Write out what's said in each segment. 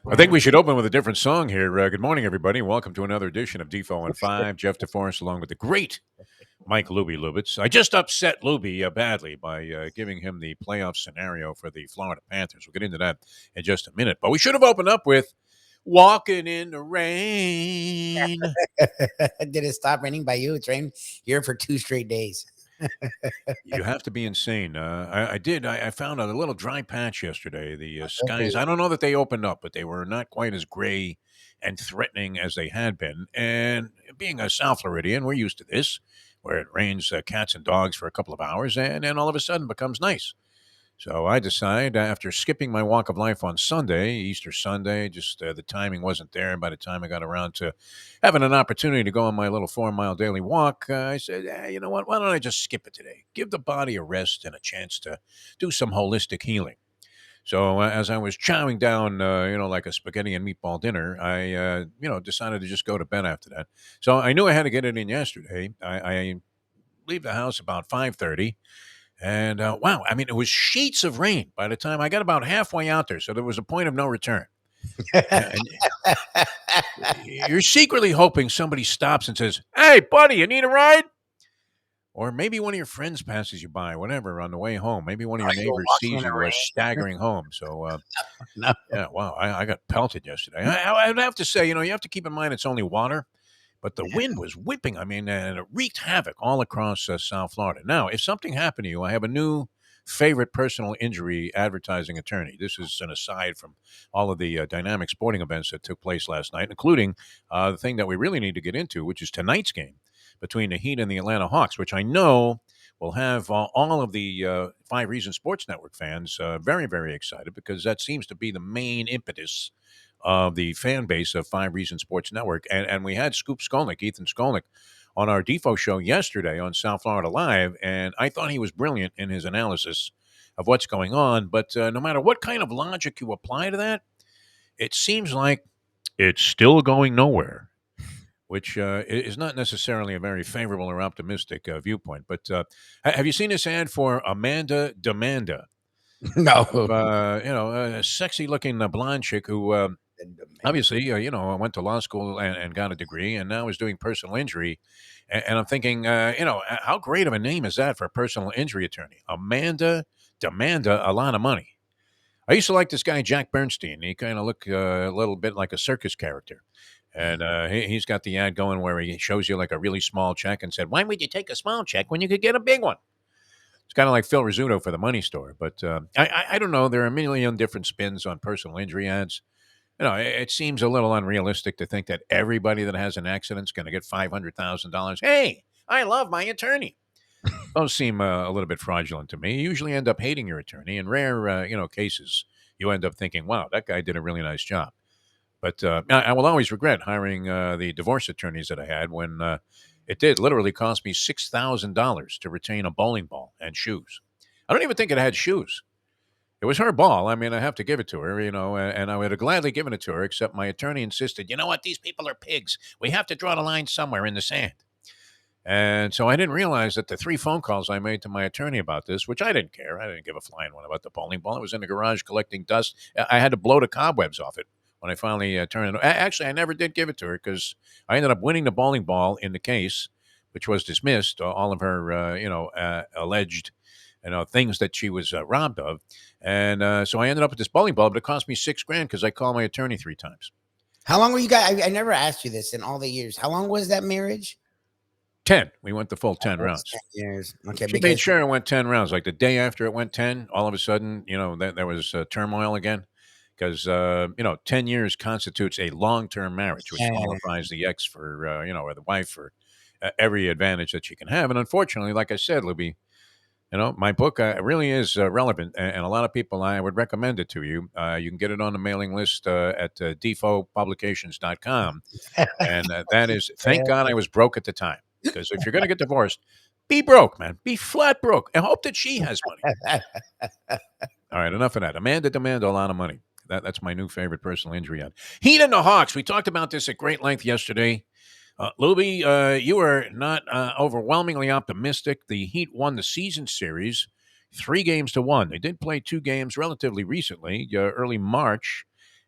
I think we should open with a different song here. Good morning, everybody. Welcome to another edition of Defo and 5. Jeff DeForest along with the great Mike Lubie Lubitz. I just upset Lubie badly by giving him the playoff scenario for the Florida Panthers. We'll get into that in just a minute. But we should have opened up with Walking in the Rain. Did it stop raining by you? It's rained here for 2 straight days. You have to be insane. I did. I found a little dry patch yesterday. The skies, I don't know that they opened up, but they were not quite as gray and threatening as they had been. And being a South Floridian, we're used to this, where it rains cats and dogs for a couple of hours and then all of a sudden becomes nice. So I decide after skipping my walk of life on Sunday, Easter Sunday, just the timing wasn't there. By the time I got around to having an opportunity to go on my little 4 mile daily walk, I said, you know what? Why don't I just skip it today? Give the body a rest and a chance to do some holistic healing. So as I was chowing down, like a spaghetti and meatball dinner, I, decided to just go to bed after that. So I knew I had to get it in yesterday. I leave the house about 5:30. And wow, I mean, it was sheets of rain by the time I got about halfway out there. So there was a point of no return. And you're secretly hoping somebody stops and says, "Hey, buddy, you need a ride?" Or maybe one of your friends passes you by, whatever, on the way home. Maybe one of Are your you neighbors walking sees in the you rain? staggering home. So, No. yeah, wow, I got pelted yesterday. I would have to say, you have to keep in mind it's only water. But the wind was whipping. I mean, and it wreaked havoc all across South Florida. Now, if something happened to you, I have a new favorite personal injury advertising attorney. This is an aside from all of the dynamic sporting events that took place last night, including the thing that we really need to get into, which is tonight's game between the Heat and the Atlanta Hawks, which I know will have all of the Five Reasons Sports Network fans very, very excited because that seems to be the main impetus of the fan base of Five Reasons Sports Network. And we had Scoop Skolnick, Ethan Skolnick, on our Defo show yesterday on South Florida Live, and I thought he was brilliant in his analysis of what's going on. But no matter what kind of logic you apply to that, it seems like it's still going nowhere, which is not necessarily a very favorable or optimistic viewpoint. But have you seen this ad for Amanda Demanda? No. A sexy-looking blonde chick who obviously, went to law school and got a degree, and now is doing personal injury. And I'm thinking, how great of a name is that for a personal injury attorney? Amanda Demanda, a lot of money. I used to like this guy, Jack Bernstein. He kind of looked a little bit like a circus character. And he's got the ad going where he shows you like a really small check and said, "Why would you take a small check when you could get a big one?" It's kind of like Phil Rizzuto for the money store. But I don't know. There are a million different spins on personal injury ads. It seems a little unrealistic to think that everybody that has an accident is going to get $500,000. Hey, I love my attorney. Those seem a little bit fraudulent to me. You usually end up hating your attorney. In rare, cases, you end up thinking, "Wow, that guy did a really nice job." But I will always regret hiring the divorce attorneys that I had when it did literally cost me $6,000 to retain a bowling ball and shoes. I don't even think it had shoes. It was her ball. I mean, I have to give it to her, and I would have gladly given it to her, except my attorney insisted, "You know what? These people are pigs. We have to draw the line somewhere in the sand." And so I didn't realize that the 3 phone calls I made to my attorney about this, which I didn't care. I didn't give a flying one about the bowling ball. It was in the garage collecting dust. I had to blow the cobwebs off it when I finally turned it. Actually, I never did give it to her because I ended up winning the bowling ball in the case, which was dismissed. All of her, alleged, things that she was robbed of. And so I ended up with this bowling ball, but it cost me $6,000 because I called my attorney 3 times. How long were you guys? I never asked you this in all the years. How long was that marriage? 10. We went the full 10 Oh, it's rounds. 10 years. Okay, She made because sure it went 10 rounds. Like the day after it went 10, all of a sudden, there was turmoil again. Because, 10 years constitutes a long term marriage, which qualifies the ex for, or the wife for every advantage that she can have. And unfortunately, like I said, Libby, my book really is relevant. And a lot of people, I would recommend it to you. You can get it on the mailing list at defopublications.com. And that is, thank God I was broke at the time. Because if you're going to get divorced, be broke, man. Be flat broke. And hope that she has money. All right, enough of that. Amanda demand a lot of money. That's my new favorite personal injury ad. Heat and the Hawks. We talked about this at great length yesterday. Lubie, you were not overwhelmingly optimistic. The Heat won the season series 3-1. They did play 2 games relatively recently, early March,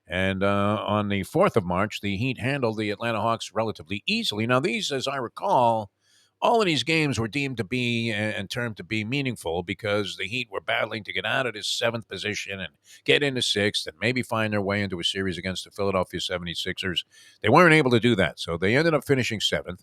And on the 4th of March, the Heat handled the Atlanta Hawks relatively easily. Now, these, as I recall, all of these games were deemed to be and termed to be meaningful because the Heat were battling to get out of this seventh position and get into sixth and maybe find their way into a series against the Philadelphia 76ers. They weren't able to do that, so they ended up finishing seventh.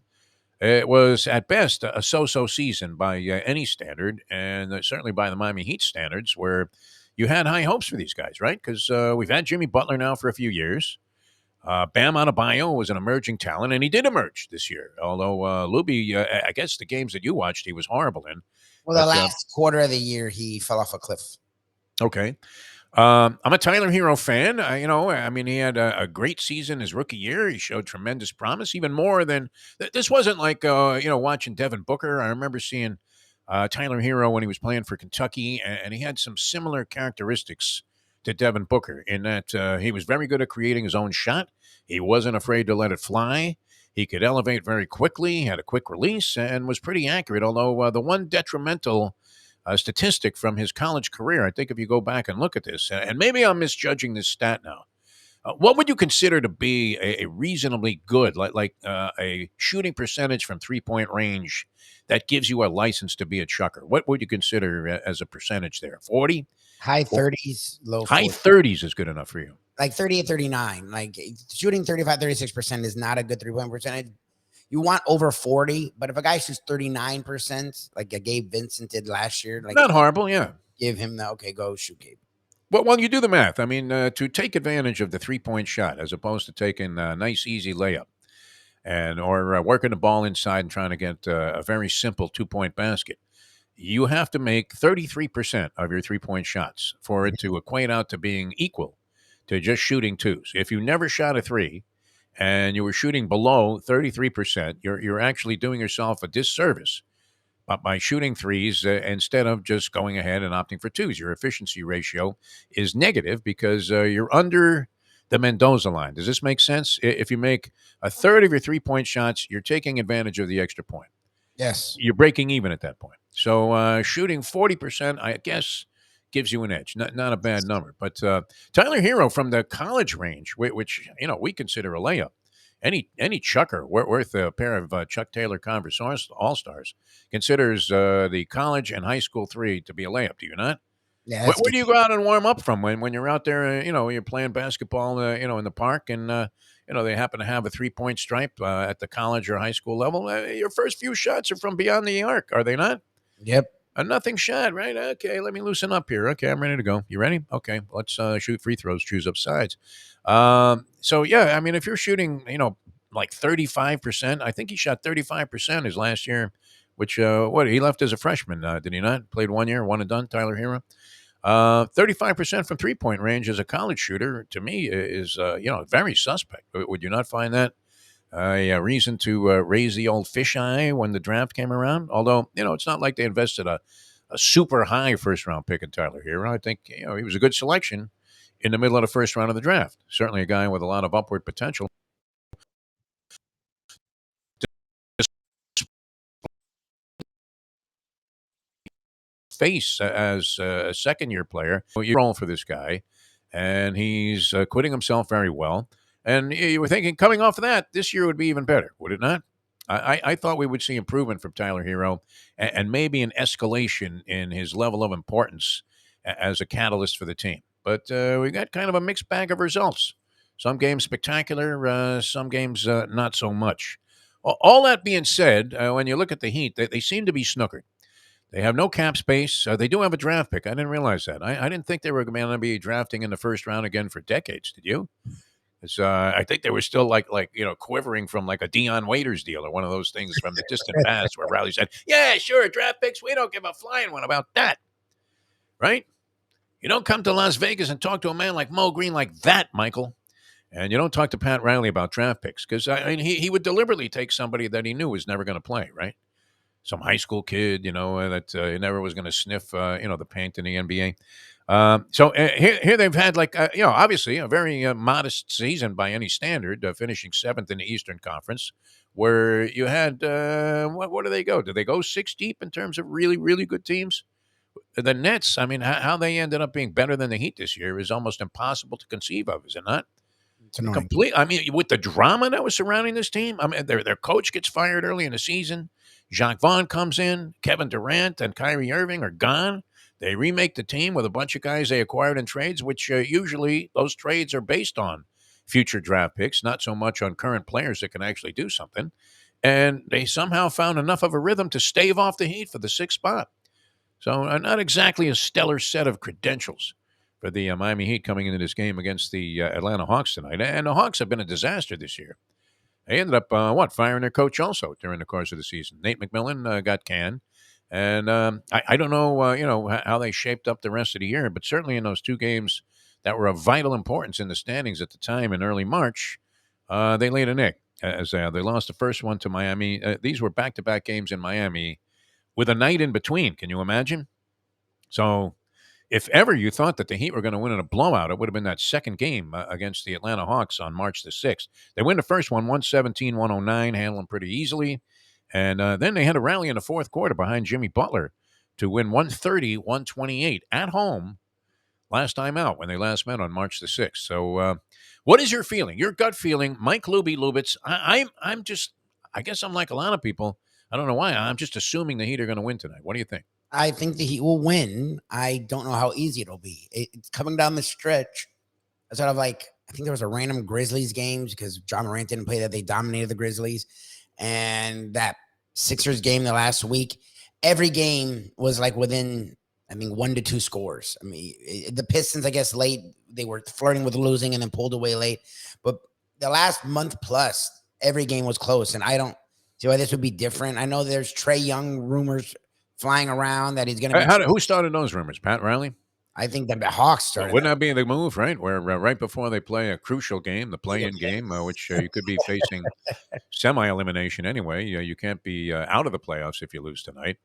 It was at best a so-so season by any standard, and certainly by the Miami Heat standards, where you had high hopes for these guys, right? Because we've had Jimmy Butler now for a few years. Bam Adebayo was an emerging talent, and he did emerge this year. Although Lubie, I guess the games that you watched, he was horrible in. Well, the But last quarter of the year, he fell off a cliff. okay, I'm a Tyler Hero fan. I mean, he had a great season his rookie year. He showed tremendous promise, even more than this. Wasn't like watching Devin Booker. I remember seeing Tyler Hero when he was playing for Kentucky, and he had some similar characteristics to Devin Booker in that he was very good at creating his own shot. He wasn't afraid to let it fly. He could elevate very quickly, had a quick release, and was pretty accurate. Although the one detrimental statistic from his college career, I think if you go back and look at this, and maybe I'm misjudging this stat now, what would you consider to be a reasonably good, like a shooting percentage from 3 point range that gives you a license to be a chucker? What would you consider as a percentage there? 40? High 30s, low High 40s. 30s is good enough for you. Like 38, 39. Like shooting 35, 36% is not a good 3-point percentage. You want over 40, but if a guy shoots 39%, like Gabe Vincent did last year, like Not horrible, yeah. give him the okay, go shoot Gabe. Well, you do the math. I mean, to take advantage of the 3 point shot as opposed to taking a nice, easy layup and or working the ball inside and trying to get a very simple 2 point basket, you have to make 33% of your 3 point shots for it to equate out to being equal to just shooting twos. If you never shot a three and you were shooting below 33%, you're actually doing yourself a disservice by shooting threes instead of just going ahead and opting for twos. Your efficiency ratio is negative because you're under the Mendoza line. Does this make sense? If you make a third of your 3 point shots, you're taking advantage of the extra point. Yes. You're breaking even at that point. So shooting 40%, I guess, gives you an edge. Not a bad number. But Tyler Hero from the college range, which we consider a layup. Any chucker worth a pair of Chuck Taylor Converse All Stars considers the college and high school three to be a layup. Do you not? Yeah, Where, that's where good. do you go out and warm up from when you're out there? You're playing basketball, in the park, and they happen to have a 3 point stripe at the college or high school level. Your first few shots are from beyond the arc, are they not? Yep. A nothing shot, right? Okay, let me loosen up here. Okay, I'm ready to go. You ready? Okay, let's shoot free throws, choose up sides. So yeah, I mean, if you're shooting, like 35%, I think he shot 35% his last year, which what he left as a freshman, did he not? Played 1 year, one and done. Tyler Hero. 35% from 3 point range as a college shooter to me is very suspect. Would you not find that a reason to raise the old fisheye when the draft came around? Although it's not like they invested a super high first round pick in Tyler Hero. I think he was a good selection in the middle of the first round of the draft. Certainly a guy with a lot of upward potential. Face as a second year player. You're rolling for this guy, and he's quitting himself very well. And you were thinking, coming off of that, this year would be even better, would it not? I thought we would see improvement from Tyler Hero and maybe an escalation in his level of importance as a catalyst for the team. But we got kind of a mixed bag of results. Some games spectacular, some games not so much. All that being said, when you look at the Heat, they seem to be snookered. They have no cap space. They do have a draft pick. I didn't realize that. I didn't think they were going to be drafting in the first round again for decades. Did you? I think they were still like quivering from like a Dion Waiters deal or one of those things from the distant past where Riley said, "Yeah, sure, draft picks. We don't give a flying one about that." Right? You don't come to Las Vegas and talk to a man like Mo Green like that, Michael. And you don't talk to Pat Riley about draft picks because I mean, he would deliberately take somebody that he knew was never going to play, right? Some high school kid, that never was going to sniff, the paint in the NBA. So here they've had obviously a very modest season by any standard, finishing seventh in the Eastern Conference, where you had what do they go? Do they go six deep in terms of really really good teams, The Nets, I mean, how they ended up being better than the Heat this year is almost impossible to conceive of, is it not? It's annoying. I mean, with the drama that was surrounding this team, I mean, their coach gets fired early in the season. Jacques Vaughn comes in. Kevin Durant and Kyrie Irving are gone. They remake the team with a bunch of guys they acquired in trades, which usually those trades are based on future draft picks, not so much on current players that can actually do something. And they somehow found enough of a rhythm to stave off the Heat for the sixth spot. So, not exactly a stellar set of credentials for the Miami Heat coming into this game against the Atlanta Hawks tonight. And the Hawks have been a disaster this year. They ended up, firing their coach also during the course of the season. Nate McMillan got canned. And I don't know, how they shaped up the rest of the year, but certainly in those two games that were of vital importance in the standings at the time in early March, they laid an egg. As they lost the first one to Miami. These were back-to-back games in Miami with a night in between. Can you imagine? So, if ever you thought that the Heat were going to win in a blowout, it would have been that second game against the Atlanta Hawks on March the 6th. They win the first one, 117-109, handling pretty easily. And then they had a rally in the fourth quarter behind Jimmy Butler to win 130-128 at home last time out when they last met on March the 6th. So, what is your feeling, your gut feeling? Mike Lubitz, I'm just, I guess I'm like a lot of people. I don't know why. I'm just assuming the Heat are going to win tonight. What do you think? I think the Heat will win. I don't know how easy it'll be. It's coming down the stretch. I sort of like, I think there was a random Grizzlies games because John Morant didn't play that. They dominated the Grizzlies. And that Sixers game the last week, every game was like within, I mean, 1 to 2 scores. I mean, the Pistons, I guess, late, they were flirting with losing and then pulled away late. But the last month plus, every game was close. And I don't see why this would be different. I know there's Trae Young rumors flying around that he's going to be. Who started those rumors? Pat Riley? I think the Hawks started. Wouldn't that be the move, right? Where right before they play a crucial game, the play-in game, which you could be facing semi-elimination anyway. You can't be out of the playoffs if you lose tonight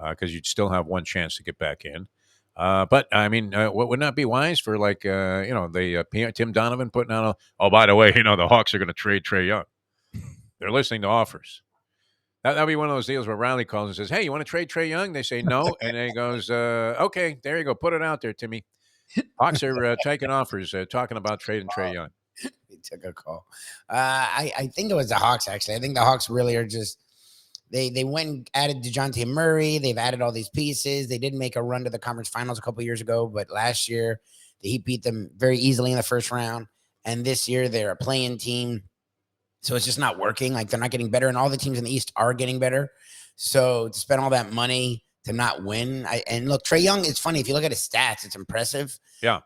because you'd still have one chance to get back in. But I mean, wouldn't that be wise for Tim Donovan putting out oh, by the way, the Hawks are going to trade Trae Young. They're listening to offers. That'd be one of those deals where Riley calls and says, "Hey, you want to trade Trae Young?" They say no, and then he goes, "Okay, there you go. Put it out there, Timmy." Hawks are taking offers, talking about trading Trae Young. He took a call. I think it was the Hawks, actually. I think the Hawks really are just they went and added DeJounte Murray. They've added all these pieces. They did make a run to the conference finals a couple of years ago, but last year the Heat beat them very easily in the first round. And this year they're a play-in team. So it's just not working. Like they're not getting better, and all the teams in the East are getting better. So to spend all that money to not win, and look, Trae Young. It's funny if you look at his stats; it's impressive. Yeah,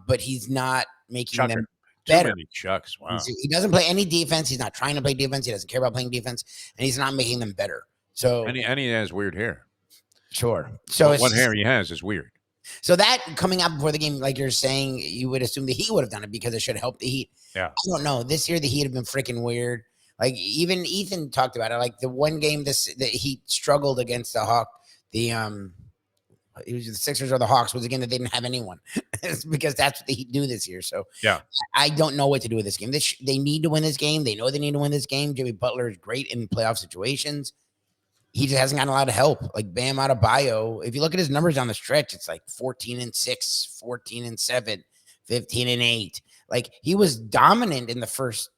but he's not making Chucker. them Too better. many chucks. Wow. He doesn't play any defense. He's not trying to play defense. He doesn't care about playing defense, and he's not making them better. So And he has weird hair. sure. So what hair he has is weird. So that coming out before the game, like you're saying, you would assume the Heat would have done it because it should help the Heat. Yeah. I don't know. This year the Heat have been freaking weird. Like even Ethan talked about it. Like the one game the Heat struggled against the Hawk. It was the Sixers or the Hawks was a game that they didn't have anyone. It's because that's what the Heat do this year. So yeah, I don't know what to do with this game. They need to win this game. They know they need to win this game. Jimmy Butler is great in playoff situations. He just hasn't gotten a lot of help. Like Bam Adebayo, if you look at his numbers on the stretch, it's like 14-6, 14-7, 15-8. Like he was dominant in the first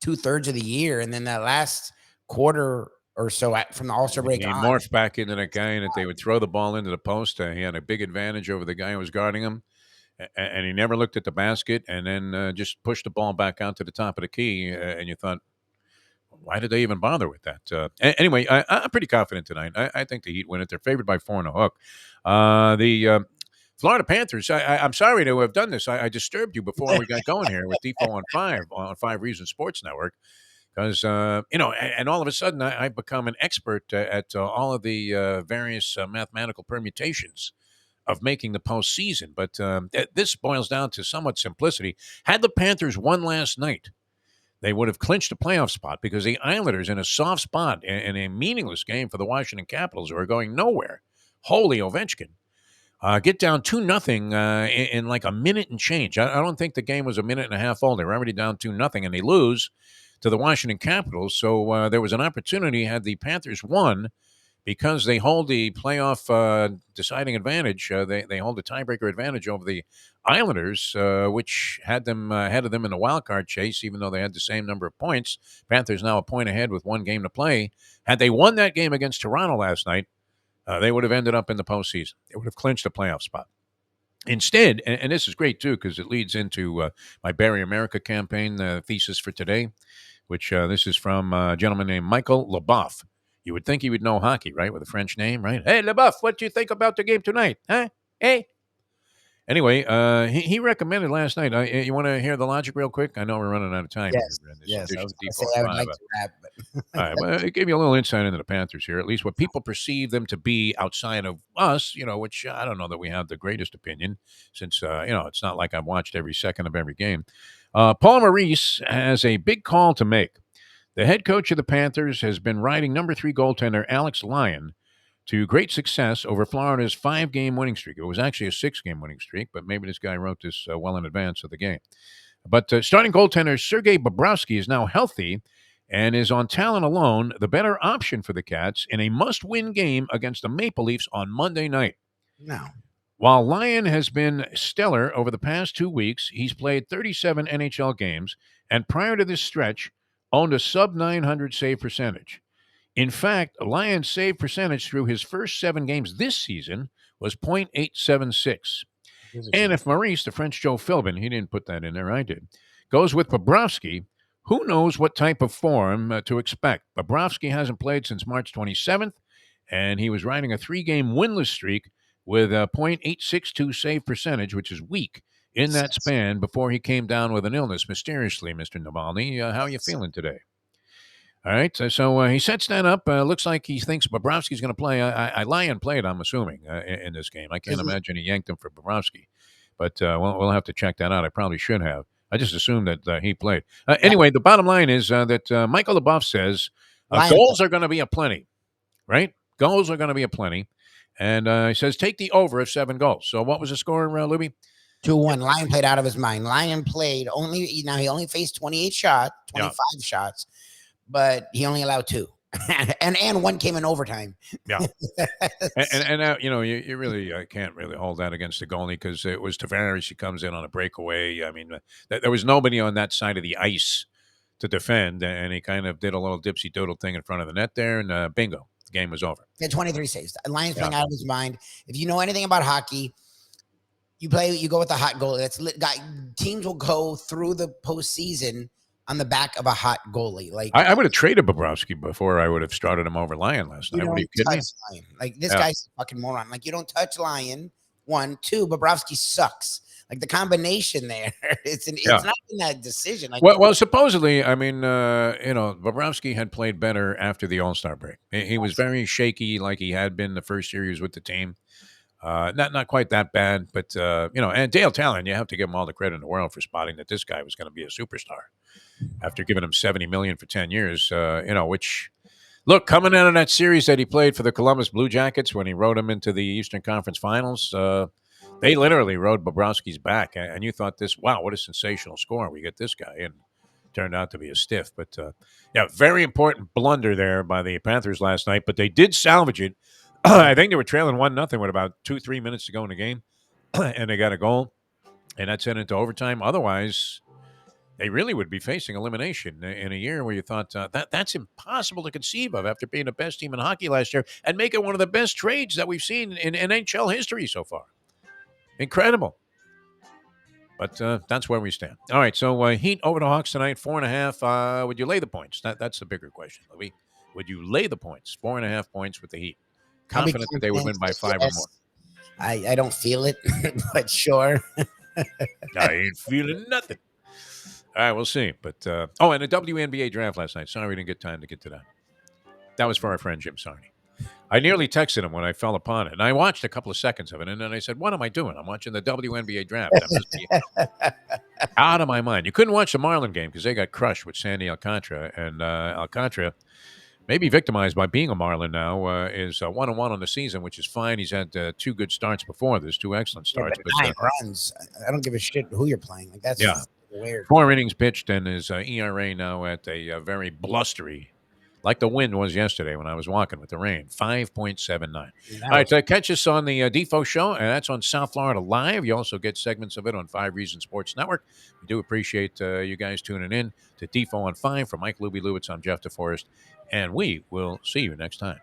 2/3 of the year, and then that last quarter or so from the All-Star break he on, morphed back into that guy, and that they would throw the ball into the post. He had a big advantage over the guy who was guarding him, and he never looked at the basket, and then just pushed the ball back out to the top of the key. And you thought, why did they even bother with that? Anyway, I'm pretty confident tonight. I think the Heat win it. They're favored by 4 and a hook. The Florida Panthers. I'm sorry to have done this. I disturbed you before we got going here with Defo on 5 Reasons Sports Network. Because, and all of a sudden I've become an expert at all of the various mathematical permutations of making the postseason. But this boils down to somewhat simplicity. Had the Panthers won last night, they would have clinched a playoff spot because the Islanders, in a soft spot in a meaningless game for the Washington Capitals, who are going nowhere, holy Ovechkin, get down 2-0 in like a minute and change. I don't think the game was a minute and a half old. They were already down 2-0, and they lose to the Washington Capitals. So there was an opportunity, had the Panthers won, because they hold the playoff deciding advantage. They hold the tiebreaker advantage over the Islanders, which had them ahead of them in the wild card chase, even though they had the same number of points. Panthers now a point ahead with one game to play. Had they won that game against Toronto last night, they would have ended up in the postseason. They would have clinched a playoff spot. Instead, and this is great too because it leads into my Barry America campaign thesis for today, which this is from a gentleman named Michael Leboeuf. You would think he would know hockey, right, with a French name, right? Hey, Leboeuf, what do you think about the game tonight? Huh? Hey. Anyway, he recommended last night. You want to hear the logic real quick? I know we're running out of time here Yes, in this yes. I edition was of gonna Defo say at I would 5. like to rap, but All right. Well, it gave you a little insight into the Panthers here, at least what people perceive them to be outside of us, which I don't know that we have the greatest opinion since, it's not like I've watched every second of every game. Paul Maurice has a big call to make. The head coach of the Panthers has been riding number 3 goaltender Alex Lyon to great success over Florida's 5-game winning streak. It was actually a 6-game winning streak, but maybe this guy wrote this well in advance of the game. But starting goaltender Sergei Bobrovsky is now healthy and is on talent alone the better option for the Cats in a must-win game against the Maple Leafs on Monday night. no. While Lyon has been stellar over the past 2 weeks, he's played 37 NHL games and prior to this stretch owned a sub-900 save percentage. In fact, Lyon's save percentage through his first 7 games this season was .876. And if Maurice, the French Joe Philbin, he didn't put that in there, I did, goes with Bobrovsky, who knows what type of form to expect? Bobrovsky hasn't played since March 27th, and he was riding a 3-game winless streak with a .862 save percentage, which is weak in that span before he came down with an illness mysteriously, Mr. Navalny. How are you feeling today? All right, so he sets that up. Looks like he thinks Bobrovsky's going to play. Lyon played, I'm assuming, in this game. I can't imagine he yanked him for Bobrovsky, but we'll have to check that out. I probably should have. I just assumed that he played. Anyway, the bottom line is that Michael Leboeuf says Lion goals are going to be aplenty, right? Goals are going to be aplenty. And he says take the over of 7 goals. So what was the score, Lubie? 2-1. Lion played out of his mind. Lion played he only faced 28 shots, Yeah. 25 shots, but he only allowed 2. and one came in overtime. Yeah. And you really can't really hold that against the goalie because it was Tavares. He comes in on a breakaway. I mean, there was nobody on that side of the ice to defend, and he kind of did a little dipsy doodle thing in front of the net there, and bingo, the game was over. He had 23 saves. Lions playing Yeah. out of his mind. If you know anything about hockey, you go with a hot goalie. Teams will go through the postseason on the back of a hot goalie. Like I would have traded Bobrovsky before I would have started him over Lyon last you night. What are you kidding me? Lyon. Like this guy's a fucking moron. Like you don't touch Lyon. 1, 2. Bobrovsky sucks. Like the combination there, it's not in that decision. Like Well, supposedly, I mean, Bobrovsky had played better after the All-Star break. He was very shaky, like he had been the first year he was with the team. Not quite that bad, but and Dale Talon, you have to give him all the credit in the world for spotting that this guy was going to be a superstar after giving him $70 million for 10 years. Which look, coming out of that series that he played for the Columbus Blue Jackets when he rode him into the Eastern Conference Finals, they literally rode Bobrovsky's back, and you thought what a sensational score. We get this guy, and turned out to be a stiff. But very important blunder there by the Panthers last night, but they did salvage it. I think they were trailing 1-0 with about 2-3 minutes to go in the game, and they got a goal, and that sent into overtime. Otherwise, they really would be facing elimination in a year where you thought that's impossible to conceive of after being the best team in hockey last year and make it one of the best trades that we've seen in NHL history so far. Incredible. But that's where we stand. All right, so Heat over the Hawks tonight, 4.5. Would you lay the points? That's the bigger question, Lubie. Would you lay the points? 4.5 points with the Heat. Confident that they would win by 5 or more. I don't feel it, but sure. I ain't feeling nothing. All right, we'll see. But and the WNBA draft last night. Sorry we didn't get time to get to that. That was for our friend Jim Sarney. I nearly texted him when I fell upon it, and I watched a couple of seconds of it, and then I said, "What am I doing? I'm watching the WNBA draft. I must be out of my mind." You couldn't watch the Marlin game because they got crushed with Sandy Alcantara, and Alcantara, maybe victimized by being a Marlin now, is 1-1 on the season, which is fine. He's had 2 good starts before this, 2 excellent starts. But 9 runs. I don't give a shit who you're playing. Like that's weird. 4 innings pitched, and his ERA now at a very blustery like the wind was yesterday when I was walking with the rain. 5.79. That All right, was catch us on the Defo Show, and that's on South Florida Live. You also get segments of it on Five Reasons Sports Network. We do appreciate you guys tuning in to Defo on Five. For Mike Lubie Lewitz, I'm Jeff DeForest, and we will see you next time.